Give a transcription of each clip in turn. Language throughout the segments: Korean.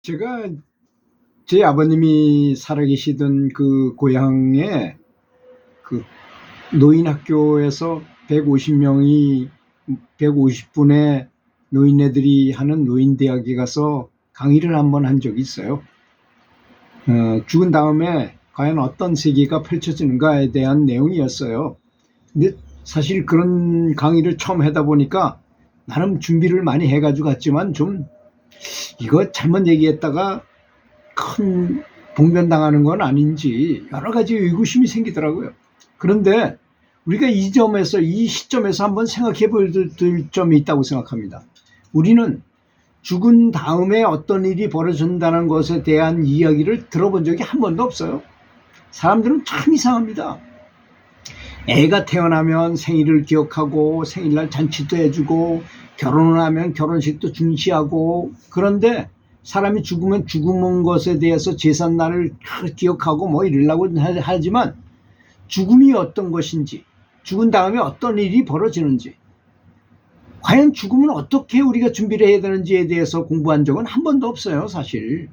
제가 제 아버님이 살아계시던 그 고향에 그 노인 학교에서 150분의 노인네들이 하는 노인대학에 가서 강의를 한번 한 적이 있어요. 죽은 다음에 과연 어떤 세계가 펼쳐지는가에 대한 내용이었어요. 근데 사실 그런 강의를 처음 하다 보니까 나름 준비를 많이 해가지고 갔지만 좀 이거 잘못 얘기했다가 큰 봉변당하는 건 아닌지 여러 가지 의구심이 생기더라고요. 그런데 우리가 이 시점에서 한번 생각해 볼 점이 있다고 생각합니다. 우리는 죽은 다음에 어떤 일이 벌어진다는 것에 대한 이야기를 들어본 적이 한 번도 없어요. 사람들은 참 이상합니다. 애가 태어나면 생일을 기억하고 생일날 잔치도 해주고 결혼을 하면 결혼식도 중시하고, 그런데 사람이 죽으면 죽은 것에 대해서 제삿날을 기억하고 뭐 이러려고 하지만 죽음이 어떤 것인지, 죽은 다음에 어떤 일이 벌어지는지, 과연 죽으면 어떻게 우리가 준비를 해야 되는지에 대해서 공부한 적은 한 번도 없어요. 사실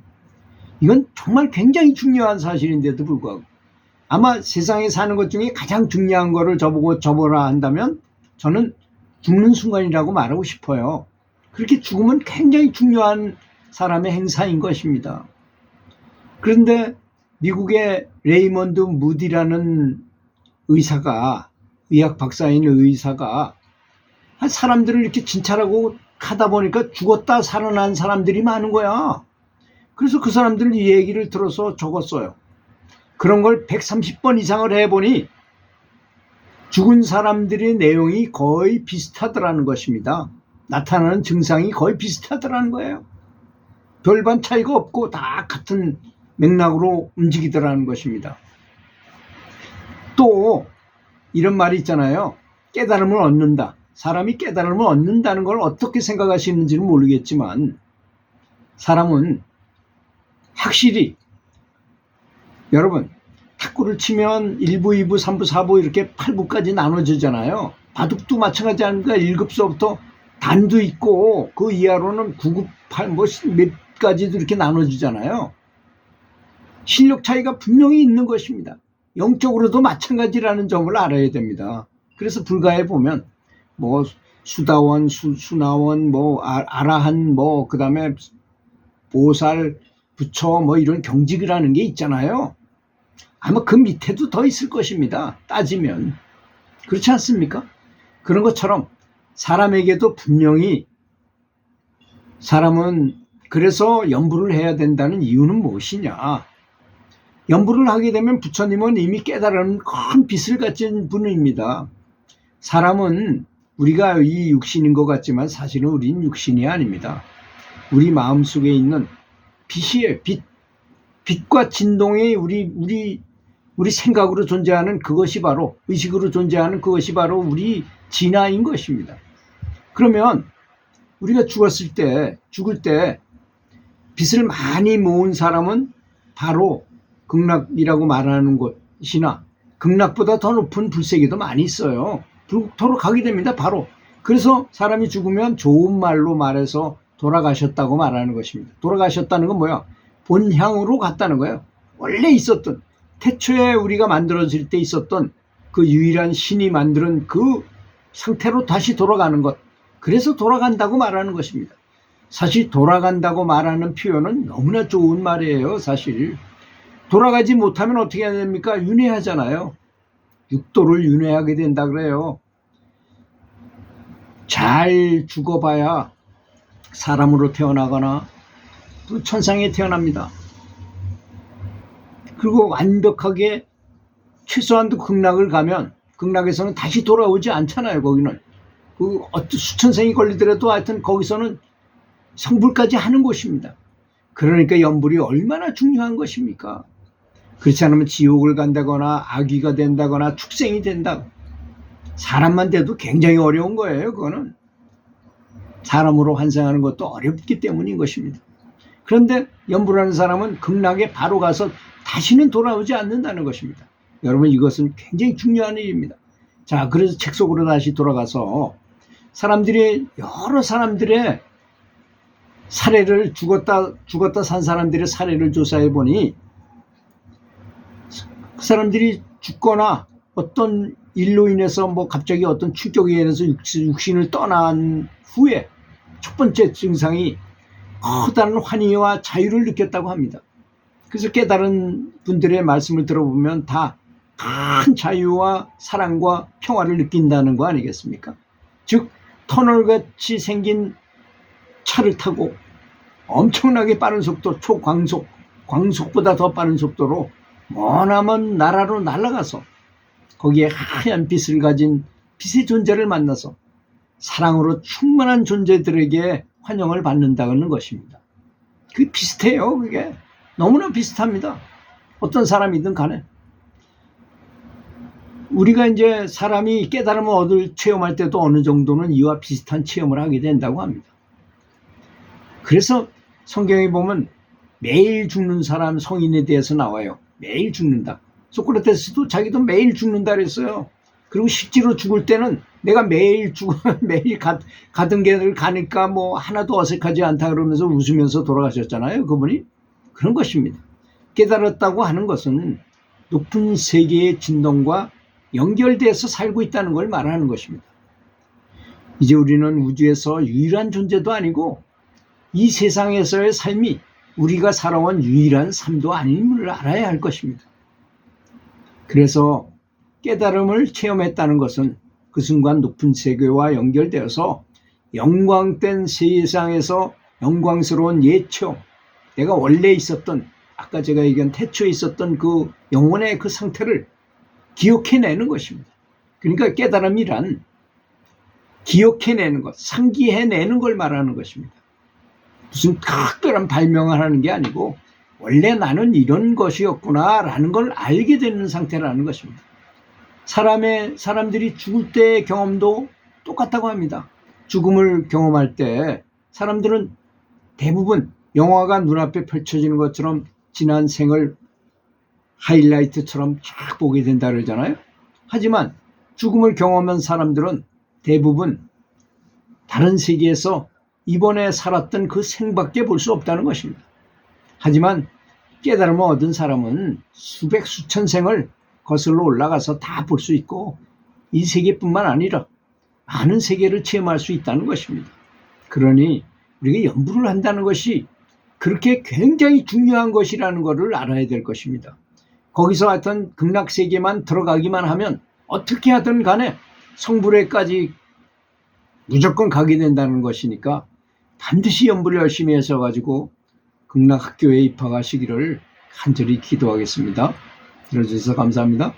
이건 정말 굉장히 중요한 사실인데도 불구하고 아마 세상에 사는 것 중에 가장 중요한 거를 저보고 접어라 한다면 저는 죽는 순간이라고 말하고 싶어요. 그렇게 죽으면 굉장히 중요한 사람의 행사인 것입니다. 그런데 미국의 레이먼드 무디라는 의사가, 의학 박사인 의사가 사람들을 이렇게 진찰하고 하다 보니까 죽었다 살아난 사람들이 많은 거야. 그래서 그 사람들 이 얘기를 들어서 적었어요. 그런 걸 130번 이상을 해보니 죽은 사람들의 내용이 거의 비슷하더라는 것입니다. 나타나는 증상이 거의 비슷하더라는 거예요. 별반 차이가 없고 다 같은 맥락으로 움직이더라는 것입니다. 또 이런 말이 있잖아요. 깨달음을 얻는다. 사람이 깨달음을 얻는다는 걸 어떻게 생각하시는지는 모르겠지만 사람은 확실히, 여러분, 탁구를 치면 1부, 2부, 3부, 4부 이렇게 8부까지 나눠지잖아요. 바둑도 마찬가지 아닙니까? 1급서부터 단도 있고 그 이하로는 9급, 8, 뭐 몇 가지도 이렇게 나눠지잖아요. 실력 차이가 분명히 있는 것입니다. 영적으로도 마찬가지라는 점을 알아야 됩니다. 그래서 불가에 보면 뭐 수다원, 수나원, 뭐 아라한, 뭐 그다음에 보살, 부처, 뭐 이런 경직이라는 게 있잖아요. 아마 그 밑에도 더 있을 것입니다. 따지면. 그렇지 않습니까? 그런 것처럼 사람에게도 분명히, 사람은 그래서 연부를 해야 된다는 이유는 무엇이냐? 연부를 하게 되면 부처님은 이미 깨달은 큰 빛을 가진 분입니다. 사람은 우리가 이 육신인 것 같지만 사실은 우린 육신이 아닙니다. 우리 마음속에 있는 빛이에요. 빛과 진동이 우리 생각으로 존재하는 그것이 바로, 의식으로 존재하는 그것이 바로 우리 진화인 것입니다. 그러면 우리가 죽을 때 빛을 많이 모은 사람은 바로 극락이라고 말하는 곳이나 극락보다 더 높은 불세계도 많이 있어요. 불국토로 가게 됩니다. 바로. 그래서 사람이 죽으면 좋은 말로 말해서 돌아가셨다고 말하는 것입니다. 돌아가셨다는 건 뭐야? 본향으로 갔다는 거예요. 원래 있었던, 태초에 우리가 만들어질 때 있었던 그 유일한 신이 만드는 그 상태로 다시 돌아가는 것. 그래서 돌아간다고 말하는 것입니다. 사실 돌아간다고 말하는 표현은 너무나 좋은 말이에요. 사실 돌아가지 못하면 어떻게 해야 됩니까? 윤회하잖아요. 육도를 윤회하게 된다 그래요. 잘 죽어봐야 사람으로 태어나거나 또 천상에 태어납니다. 그리고 완벽하게 최소한도 극락을 가면 극락에서는 다시 돌아오지 않잖아요. 거기는 그 수천 생이 걸리더라도 하여튼 거기서는 성불까지 하는 곳입니다. 그러니까 연불이 얼마나 중요한 것입니까? 그렇지 않으면 지옥을 간다거나 악귀가 된다거나 축생이 된다. 사람만 돼도 굉장히 어려운 거예요. 그거는 사람으로 환생하는 것도 어렵기 때문인 것입니다. 그런데 연불하는 사람은 극락에 바로 가서 다시는 돌아오지 않는다는 것입니다. 여러분, 이것은 굉장히 중요한 일입니다. 자, 그래서 책 속으로 다시 돌아가서 여러 사람들의 사례를 죽었다 산 사람들의 사례를 조사해 보니 그 사람들이 죽거나 어떤 일로 인해서 뭐 갑자기 어떤 충격에 인해서 육신을 떠난 후에 첫 번째 증상이 커다란 환희와 자유를 느꼈다고 합니다. 그래서 깨달은 분들의 말씀을 들어보면 다 큰 자유와 사랑과 평화를 느낀다는 거 아니겠습니까? 즉 터널같이 생긴 차를 타고 엄청나게 빠른 속도, 광속보다 더 빠른 속도로 머나먼 나라로 날아가서 거기에 하얀 빛을 가진 빛의 존재를 만나서 사랑으로 충만한 존재들에게 환영을 받는다는 것입니다. 그게 비슷해요. 그게 너무나 비슷합니다. 어떤 사람이든 간에. 우리가 이제 사람이 깨달음을 얻을 체험할 때도 어느 정도는 이와 비슷한 체험을 하게 된다고 합니다. 그래서 성경에 보면 매일 죽는 사람 성인에 대해서 나와요. 매일 죽는다. 소크라테스도 자기도 매일 죽는다 그랬어요. 그리고 실제로 죽을 때는 내가 매일 매일 가던 길을 가니까 뭐 하나도 어색하지 않다 그러면서 웃으면서 돌아가셨잖아요. 그분이. 그런 것입니다. 깨달았다고 하는 것은 높은 세계의 진동과 연결돼서 살고 있다는 걸 말하는 것입니다. 이제 우리는 우주에서 유일한 존재도 아니고 이 세상에서의 삶이 우리가 살아온 유일한 삶도 아님을 알아야 할 것입니다. 그래서 깨달음을 체험했다는 것은 그 순간 높은 세계와 연결되어서 영광된 세상에서 영광스러운 옛 체험, 내가 원래 있었던, 아까 제가 얘기한 태초에 있었던 그 영혼의 그 상태를 기억해내는 것입니다. 그러니까 깨달음이란 기억해내는 것, 상기해내는 걸 말하는 것입니다. 무슨 특별한 발명을 하는 게 아니고 원래 나는 이런 것이었구나 라는 걸 알게 되는 상태라는 것입니다. 사람들이 죽을 때의 경험도 똑같다고 합니다. 죽음을 경험할 때 사람들은 대부분 영화가 눈앞에 펼쳐지는 것처럼 지난 생을 하이라이트처럼 쫙 보게 된다 그러잖아요. 하지만 죽음을 경험한 사람들은 대부분 다른 세계에서 이번에 살았던 그 생밖에 볼 수 없다는 것입니다. 하지만 깨달음을 얻은 사람은 수백 수천 생을 거슬러 올라가서 다 볼 수 있고 이 세계뿐만 아니라 많은 세계를 체험할 수 있다는 것입니다. 그러니 우리가 연구를 한다는 것이 그렇게 굉장히 중요한 것이라는 것을 알아야 될 것입니다. 거기서 하여튼 극락세계만 들어가기만 하면 어떻게 하든 간에 성불회까지 무조건 가게 된다는 것이니까 반드시 연구를 열심히 하셔가지고 극락학교에 입학하시기를 간절히 기도하겠습니다. 들어주셔서 감사합니다.